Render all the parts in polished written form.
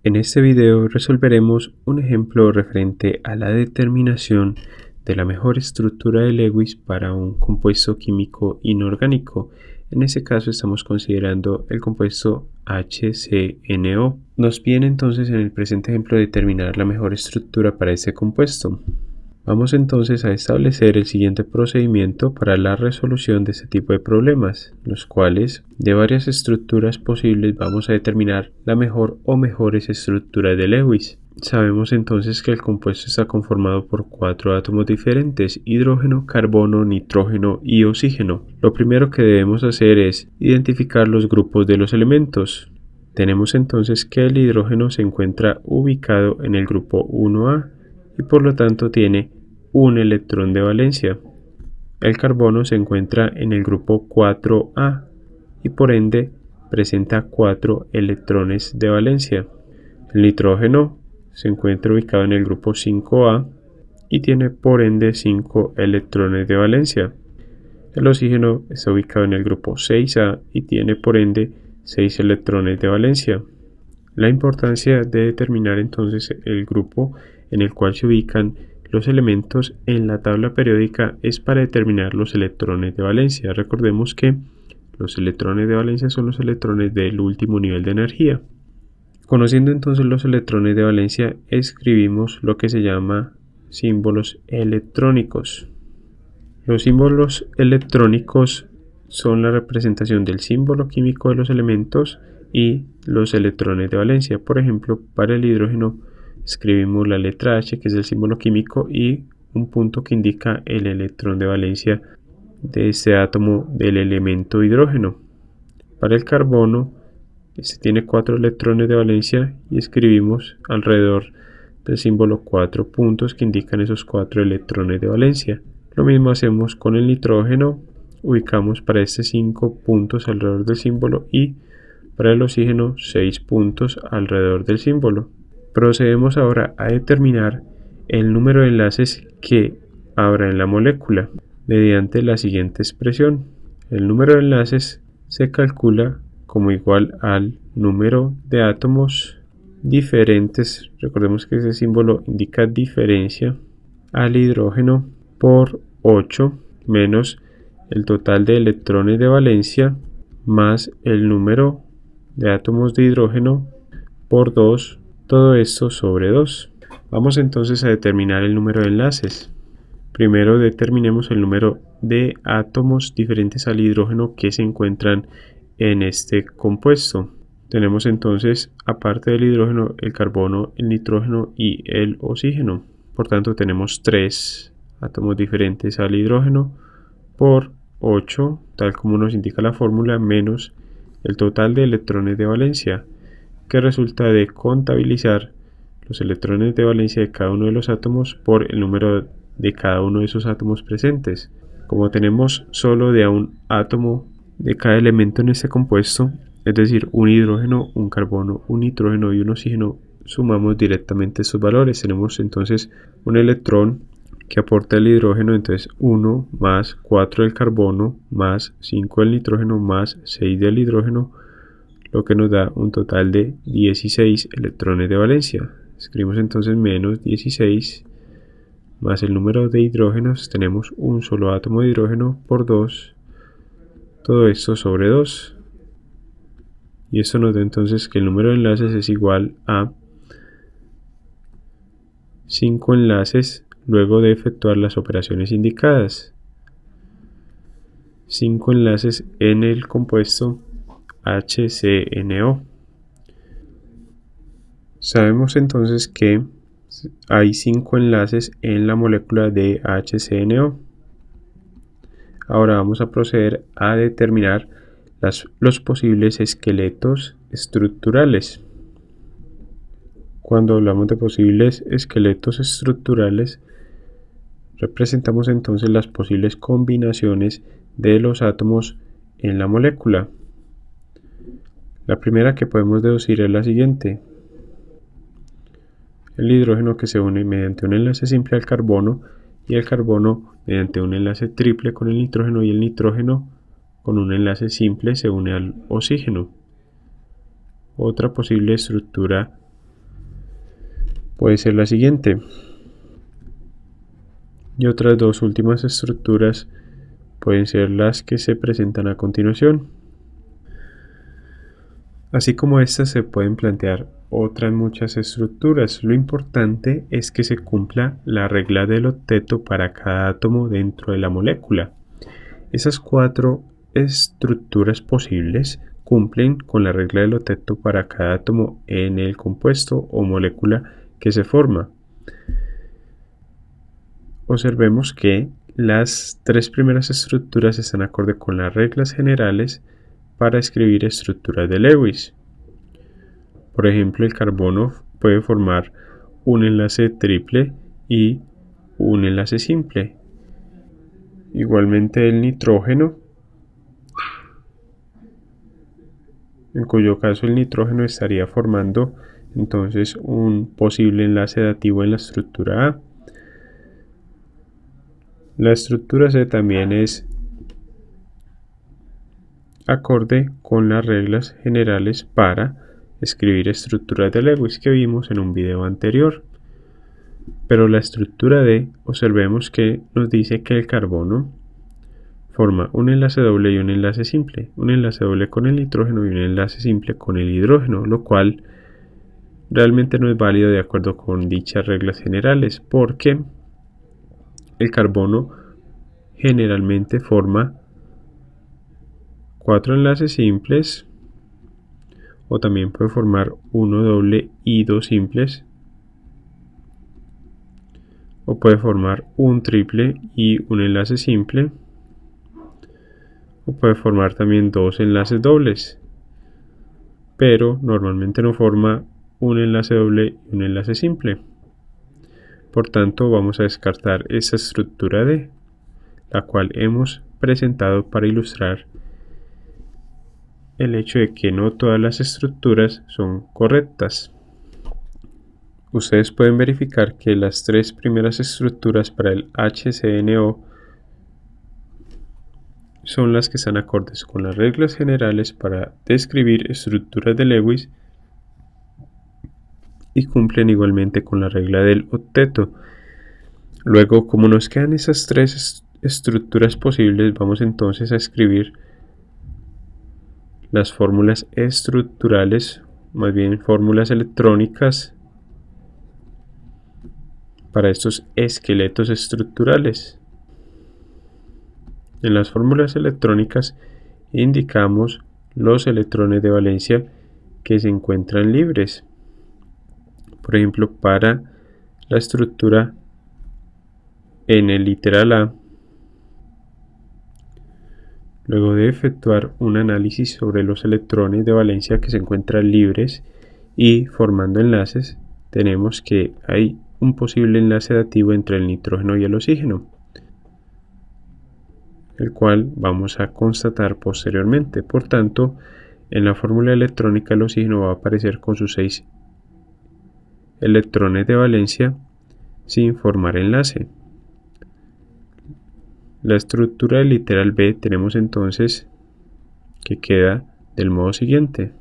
En este video resolveremos un ejemplo referente a la determinación de la mejor estructura de Lewis para un compuesto químico inorgánico. En este caso estamos considerando el compuesto HCNO. Nos viene entonces en el presente ejemplo determinar la mejor estructura para este compuesto. Vamos entonces a establecer el siguiente procedimiento para la resolución de este tipo de problemas, los cuales de varias estructuras posibles vamos a determinar la mejor o mejores estructuras de Lewis. Sabemos entonces que el compuesto está conformado por 4 átomos diferentes: hidrógeno, carbono, nitrógeno y oxígeno. Lo primero que debemos hacer es identificar los grupos de los elementos. Tenemos entonces que el hidrógeno se encuentra ubicado en el grupo 1A y por lo tanto tiene un electrón de valencia. El carbono se encuentra en el grupo 4A y por ende presenta 4 electrones de valencia. El nitrógeno se encuentra ubicado en el grupo 5A y tiene por ende 5 electrones de valencia. El oxígeno está ubicado en el grupo 6A y tiene por ende 6 electrones de valencia. La importancia de determinar entonces el grupo en el cual se ubican los elementos en la tabla periódica es para determinar los electrones de valencia. Recordemos que los electrones de valencia son los electrones del último nivel de energía. Conociendo entonces los electrones de valencia, escribimos lo que se llama símbolos electrónicos. Los símbolos electrónicos son la representación del símbolo químico de los elementos y los electrones de valencia. Por ejemplo, para el hidrógeno escribimos la letra H, que es el símbolo químico, y un punto que indica el electrón de valencia de este átomo del elemento hidrógeno. Para el carbono, este tiene 4 electrones de valencia y escribimos alrededor del símbolo 4 puntos que indican esos 4 electrones de valencia. Lo mismo hacemos con el nitrógeno, ubicamos para este 5 puntos alrededor del símbolo y para el oxígeno 6 puntos alrededor del símbolo. Procedemos ahora a determinar el número de enlaces que habrá en la molécula mediante la siguiente expresión. El número de enlaces se calcula como igual al número de átomos diferentes, recordemos que ese símbolo indica diferencia, al hidrógeno por 8 menos el total de electrones de valencia más el número de átomos de hidrógeno por 2, todo esto sobre 2. Vamos entonces a determinar el número de enlaces. Primero determinemos el número de átomos diferentes al hidrógeno que se encuentran en este compuesto. Tenemos entonces, aparte del hidrógeno, el carbono, el nitrógeno y el oxígeno. Por tanto, tenemos 3 átomos diferentes al hidrógeno por 8, tal como nos indica la fórmula, menos el total de electrones de valencia, que resulta de contabilizar los electrones de valencia de cada uno de los átomos por el número de cada uno de esos átomos presentes. Como tenemos solo de a un átomo de cada elemento en este compuesto, es decir, un hidrógeno, un carbono, un nitrógeno y un oxígeno, sumamos directamente estos valores. Tenemos entonces un electrón que aporta el hidrógeno, entonces 1 más 4 del carbono más 5 del nitrógeno más 6 del hidrógeno, lo que nos da un total de 16 electrones de valencia. Escribimos entonces menos 16 más el número de hidrógenos, tenemos un solo átomo de hidrógeno por 2, todo esto sobre 2. Y esto nos da entonces que el número de enlaces es igual a 5 enlaces luego de efectuar las operaciones indicadas. 5 enlaces en el compuesto HCNO. Sabemos entonces que hay 5 enlaces en la molécula de HCNO. Ahora vamos a proceder a determinar los posibles esqueletos estructurales. Cuando hablamos de posibles esqueletos estructurales, representamos entonces las posibles combinaciones de los átomos en la molécula. La primera que podemos deducir es la siguiente. El hidrógeno que se une mediante un enlace simple al carbono y el carbono mediante un enlace triple con el nitrógeno y el nitrógeno con un enlace simple se une al oxígeno. Otra posible estructura puede ser la siguiente. Y otras dos últimas estructuras pueden ser las que se presentan a continuación. Así como estas, se pueden plantear otras muchas estructuras. Lo importante es que se cumpla la regla del octeto para cada átomo dentro de la molécula. Esas 4 estructuras posibles cumplen con la regla del octeto para cada átomo en el compuesto o molécula que se forma. Observemos que las 3 primeras estructuras están acorde con las reglas generales para escribir estructuras de Lewis. Por ejemplo, el carbono puede formar un enlace triple y un enlace simple. Igualmente el nitrógeno, en cuyo caso el nitrógeno estaría formando entonces un posible enlace dativo en la estructura A. La estructura C también es acorde con las reglas generales para escribir estructuras de Lewis que vimos en un video anterior. Pero la estructura D, observemos que nos dice que el carbono forma un enlace doble y un enlace simple, un enlace doble con el nitrógeno y un enlace simple con el hidrógeno, lo cual realmente no es válido de acuerdo con dichas reglas generales, porque el carbono generalmente forma 4 enlaces simples, o también puede formar uno doble y 2 simples, o puede formar un triple y un enlace simple, o puede formar también 2 enlaces dobles, pero normalmente no forma un enlace doble y un enlace simple. Por tanto, vamos a descartar esa estructura D, la cual hemos presentado para ilustrar el hecho de que no todas las estructuras son correctas. Ustedes pueden verificar que las 3 primeras estructuras para el HCNO son las que están acordes con las reglas generales para describir estructuras de Lewis y cumplen igualmente con la regla del octeto. Luego, como nos quedan esas 3 estructuras posibles, vamos entonces a escribir las fórmulas estructurales, más bien fórmulas electrónicas para estos esqueletos estructurales. En las fórmulas electrónicas indicamos los electrones de valencia que se encuentran libres. Por ejemplo, para la estructura en el literal A, luego de efectuar un análisis sobre los electrones de valencia que se encuentran libres y formando enlaces, tenemos que hay un posible enlace dativo entre el nitrógeno y el oxígeno, el cual vamos a constatar posteriormente. Por tanto, en la fórmula electrónica el oxígeno va a aparecer con sus 6 electrones de valencia sin formar enlace. La estructura del literal B tenemos entonces que queda del modo siguiente,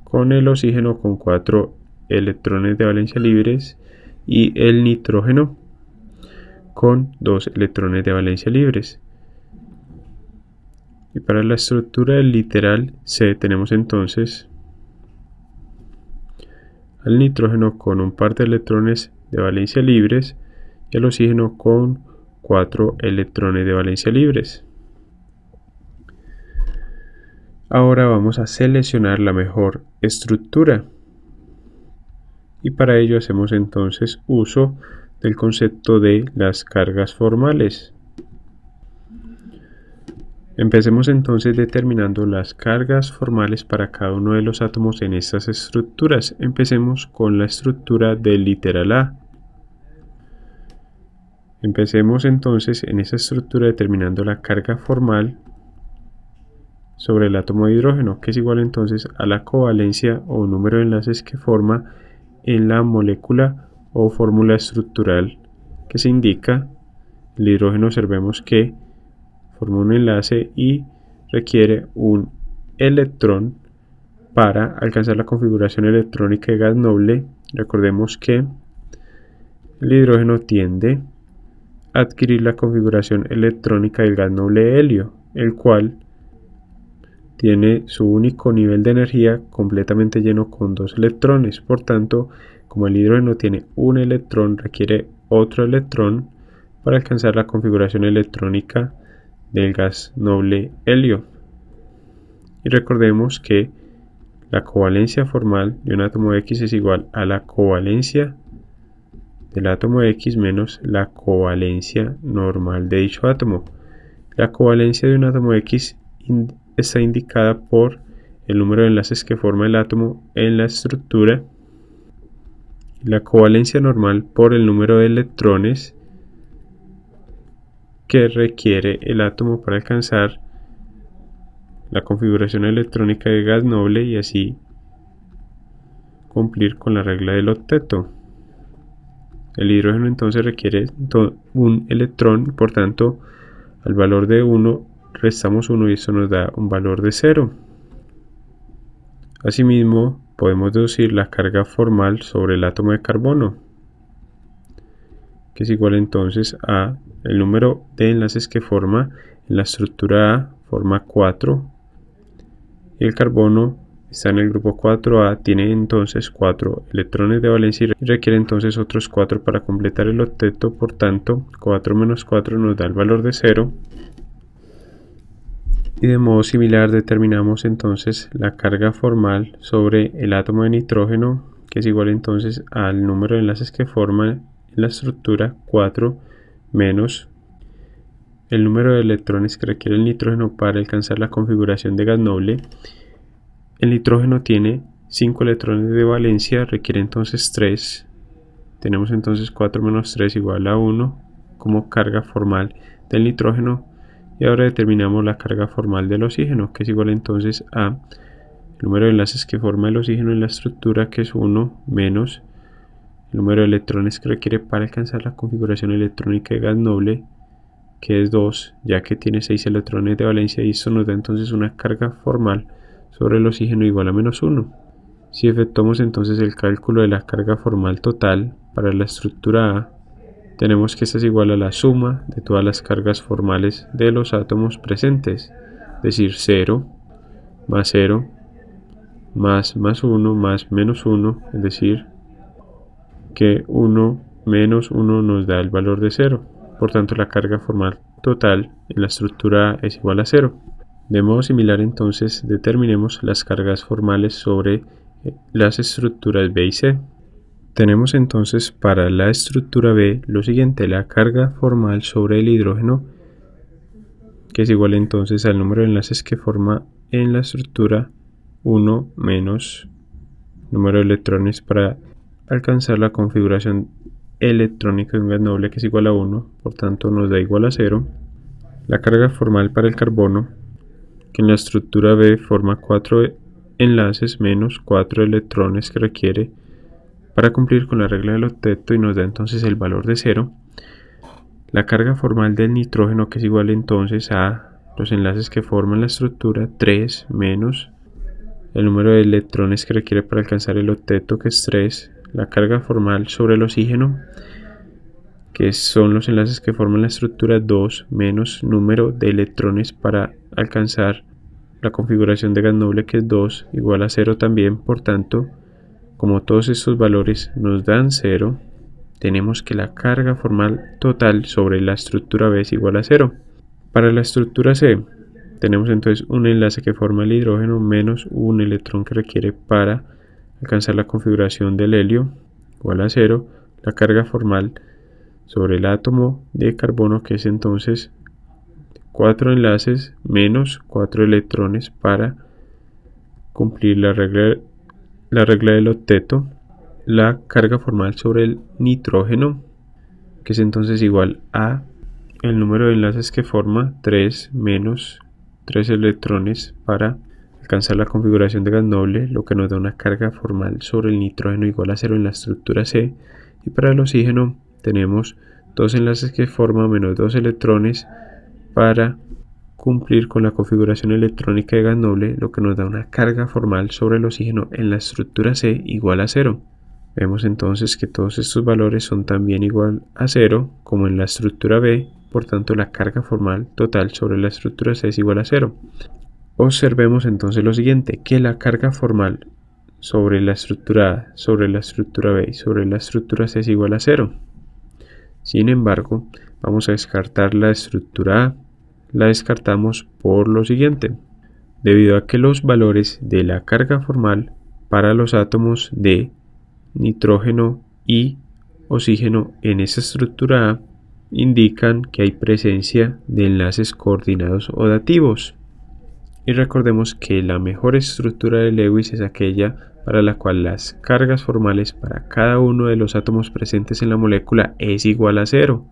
con el oxígeno con 4 electrones de valencia libres y el nitrógeno con 2 electrones de valencia libres. Y para la estructura del literal C tenemos entonces al nitrógeno con un par de electrones de valencia libres y el oxígeno con 4 electrones de valencia libres. Ahora vamos a seleccionar la mejor estructura y para ello hacemos entonces uso del concepto de las cargas formales. Empecemos entonces determinando las cargas formales para cada uno de los átomos en estas estructuras. Empecemos con la estructura del literal A. Empecemos entonces en esa estructura determinando la carga formal sobre el átomo de hidrógeno, que es igual entonces a la covalencia o número de enlaces que forma en la molécula o fórmula estructural que se indica. El hidrógeno observemos que forma un enlace y requiere un electrón para alcanzar la configuración electrónica de gas noble recordemos que el hidrógeno tiende a adquirir la configuración electrónica del gas noble helio, el cual tiene su único nivel de energía completamente lleno con 2 electrones. Por tanto, como el hidrógeno tiene un electrón, requiere otro electrón para alcanzar la configuración electrónica del gas noble helio. Y recordemos que la covalencia formal de un átomo X es igual a la covalencia del átomo X menos la covalencia normal de dicho átomo. La covalencia de un átomo X está indicada por el número de enlaces que forma el átomo en la estructura, y la covalencia normal por el número de electrones que requiere el átomo para alcanzar la configuración electrónica de gas noble y así cumplir con la regla del octeto. El hidrógeno entonces requiere un electrón, por tanto al valor de 1 restamos 1 y esto nos da un valor de 0. Asimismo, podemos deducir la carga formal sobre el átomo de carbono, que es igual entonces a el número de enlaces que forma en la estructura A, forma 4, y el carbono está en el grupo 4A, tiene entonces 4 electrones de valencia y requiere entonces otros 4 para completar el octeto. Por tanto, 4 menos 4 nos da el valor de 0. Y de modo similar determinamos entonces la carga formal sobre el átomo de nitrógeno, que es igual entonces al número de enlaces que forma en la estructura 4 menos el número de electrones que requiere el nitrógeno para alcanzar la configuración de gas noble. El nitrógeno tiene 5 electrones de valencia, requiere entonces 3. Tenemos entonces 4 menos 3 igual a 1 como carga formal del nitrógeno. Y ahora determinamos la carga formal del oxígeno, que es igual entonces a el número de enlaces que forma el oxígeno en la estructura, que es 1, menos el número de electrones que requiere para alcanzar la configuración electrónica de gas noble, que es 2, ya que tiene 6 electrones de valencia, y esto nos da entonces una carga formal sobre el oxígeno igual a menos 1. Si efectuamos entonces el cálculo de la carga formal total para la estructura A, tenemos que esta es igual a la suma de todas las cargas formales de los átomos presentes, es decir, 0 más 0 más 1 más menos 1, es decir, que 1 menos 1 nos da el valor de 0. Por tanto, la carga formal total en la estructura A es igual a 0. De modo similar, entonces, determinemos las cargas formales sobre las estructuras B y C. Tenemos entonces para la estructura B lo siguiente: la carga formal sobre el hidrógeno, que es igual entonces al número de enlaces que forma en la estructura 1 menos número de electrones para alcanzar la configuración electrónica de un gas noble, que es igual a 1, por tanto nos da igual a 0. La carga formal para el carbono, que en la estructura B forma 4 enlaces menos 4 electrones que requiere para cumplir con la regla del octeto y nos da entonces el valor de 0. La carga formal del nitrógeno, que es igual entonces a los enlaces que forman la estructura 3 menos el número de electrones que requiere para alcanzar el octeto, que es 3. La carga formal sobre el oxígeno, que son los enlaces que forman la estructura 2 menos número de electrones para alcanzar la configuración de gas noble, que es 2, igual a 0 también. Por tanto, como todos estos valores nos dan 0, tenemos que la carga formal total sobre la estructura B es igual a 0. Para la estructura C, tenemos entonces un enlace que forma el hidrógeno menos un electrón que requiere para alcanzar la configuración del helio, igual a 0. La carga formal sobre el átomo de carbono, que es entonces 4 enlaces menos 4 electrones para cumplir la regla del octeto. La carga formal sobre el nitrógeno, que es entonces igual a el número de enlaces que forma 3 menos 3 electrones para alcanzar la configuración de gas noble, lo que nos da una carga formal sobre el nitrógeno igual a 0 en la estructura C. Y para el oxígeno tenemos 2 enlaces que forman menos 2 electrones para cumplir con la configuración electrónica de gas noble, lo que nos da una carga formal sobre el oxígeno en la estructura C igual a 0. Vemos entonces que todos estos valores son también igual a 0 como en la estructura B, por tanto la carga formal total sobre la estructura C es igual a 0. Observemos entonces lo siguiente, que la carga formal sobre la estructura A, sobre la estructura B y sobre la estructura C es igual a 0. Sin embargo, vamos a descartar la estructura A. La descartamos por lo siguiente. Debido a que los valores de la carga formal para los átomos de nitrógeno y oxígeno en esta estructura A indican que hay presencia de enlaces coordinados o dativos. Y recordemos que la mejor estructura de Lewis es aquella para la cual las cargas formales para cada uno de los átomos presentes en la molécula es igual a 0.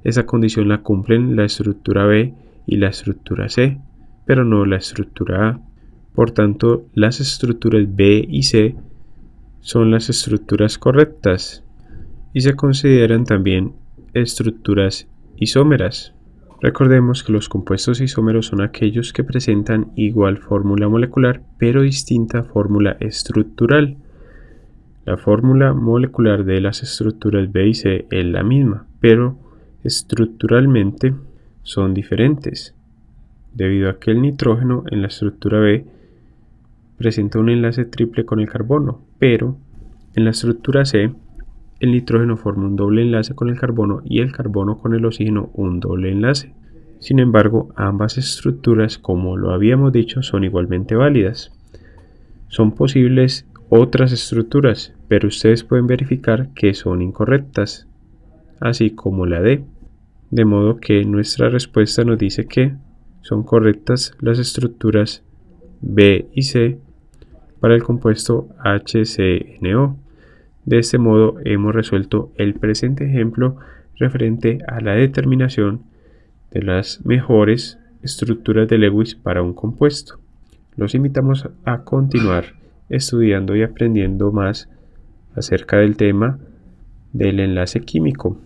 Esa condición la cumplen la estructura B y la estructura C, pero no la estructura A. Por tanto, las estructuras B y C son las estructuras correctas y se consideran también estructuras isómeras. Recordemos que los compuestos isómeros son aquellos que presentan igual fórmula molecular pero distinta fórmula estructural. La fórmula molecular de las estructuras B y C es la misma, pero estructuralmente son diferentes, debido a que el nitrógeno en la estructura B presenta un enlace triple con el carbono, pero en la estructura C el nitrógeno forma un doble enlace con el carbono y el carbono con el oxígeno un doble enlace. Sin embargo, ambas estructuras, como lo habíamos dicho, son igualmente válidas. Son posibles otras estructuras, pero ustedes pueden verificar que son incorrectas, así como la D. De modo que nuestra respuesta nos dice que son correctas las estructuras B y C para el compuesto HCNO. De este modo hemos resuelto el presente ejemplo referente a la determinación de las mejores estructuras de Lewis para un compuesto. Los invitamos a continuar estudiando y aprendiendo más acerca del tema del enlace químico.